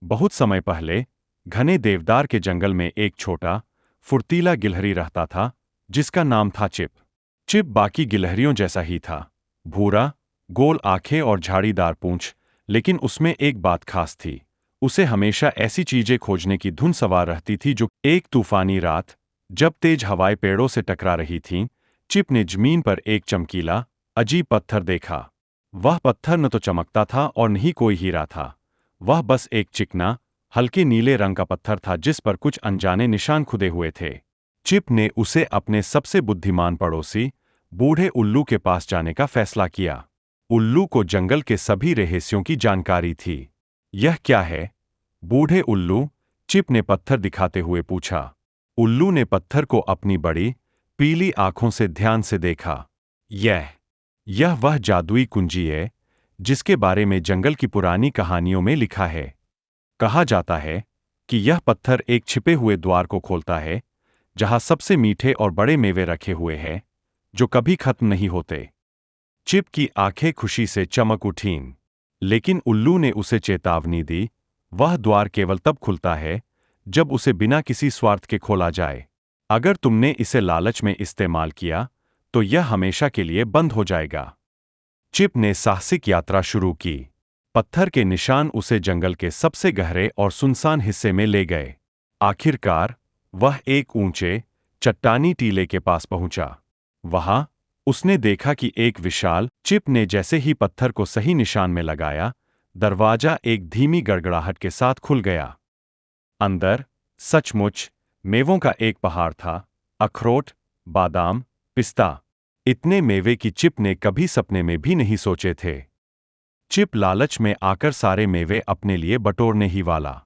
बहुत समय पहले घने देवदार के जंगल में एक छोटा, फुर्तीला गिलहरी रहता था, जिसका नाम था चिप। चिप बाकी गिलहरियों जैसा ही था, भूरा, गोल आंखें और झाड़ीदार पूंछ, लेकिन उसमें एक बात खास थी। उसे हमेशा ऐसी चीजें खोजने की धुन सवार रहती थी जो एक तूफानी रात, जब तेज हवाएं पेड़ों से टकरा रही थीं, चिप ने जमीन पर एक चमकीला, अजीब पत्थर देखा। वह पत्थर न तो चमकता था और न ही कोई हीरा था। वह बस एक चिकना, हल्के नीले रंग का पत्थर था जिस पर कुछ अनजाने निशान खुदे हुए थे। चिप ने उसे अपने सबसे बुद्धिमान पड़ोसी, बूढ़े उल्लू के पास जाने का फैसला किया। उल्लू को जंगल के सभी रहस्यों की जानकारी थी। यह क्या है? बूढ़े उल्लू, चिप ने पत्थर दिखाते हुए पूछा। उल्लू ने पत्थर को अपनी बड़ी, पीली आंखों से ध्यान से देखा। यह वह जादुई कुंजी है जिसके बारे में जंगल की पुरानी कहानियों में लिखा है। कहा जाता है कि यह पत्थर एक छिपे हुए द्वार को खोलता है, जहां सबसे मीठे और बड़े मेवे रखे हुए हैं, जो कभी खत्म नहीं होते। चिप की आंखें खुशी से चमक उठीं। लेकिन उल्लू ने उसे चेतावनी दी, वह द्वार केवल तब खुलता है जब उसे बिना किसी स्वार्थ के खोला जाए। अगर तुमने इसे लालच में इस्तेमाल किया, तो यह हमेशा के लिए बंद हो जाएगा। चिप ने साहसिक यात्रा शुरू की। पत्थर के निशान उसे जंगल के सबसे गहरे और सुनसान हिस्से में ले गए। आखिरकार, वह एक ऊंचे, चट्टानी टीले के पास पहुंचा। वहां, उसने देखा कि एक विशाल, चिप ने जैसे ही पत्थर को सही निशान में लगाया, दरवाजा एक धीमी गड़गड़ाहट के साथ खुल गया। अंदर, सचमुच, मेवों का एक पहाड़ था, अखरोट, बादाम, पिस्ता। इतने मेवे की चिप ने कभी सपने में भी नहीं सोचे थे। चिप लालच में आकर सारे मेवे अपने लिए बटोरने ही वाला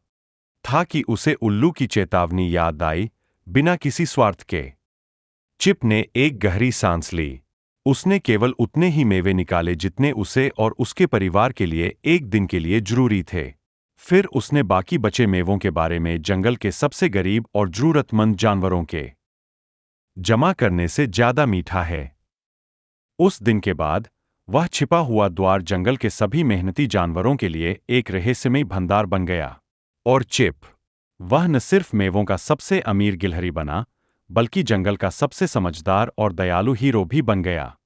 था कि उसे उल्लू की चेतावनी याद आई, बिना किसी स्वार्थ के। चिप ने एक गहरी सांस ली। उसने केवल उतने ही मेवे निकाले जितने उसे और उसके परिवार के लिए एक दिन के लिए जरूरी थे। फिर उसने बाकी बचे मेवों के बारे में जंगल के सबसे गरीब और जरूरतमंद जानवरों के जमा करने से ज्यादा मीठा है। उस दिन के बाद, वह छिपा हुआ द्वार जंगल के सभी मेहनती जानवरों के लिए एक रहस्यमय भंडार बन गया। और चिप, वह न सिर्फ मेवों का सबसे अमीर गिलहरी बना, बल्कि जंगल का सबसे समझदार और दयालु हीरो भी बन गया।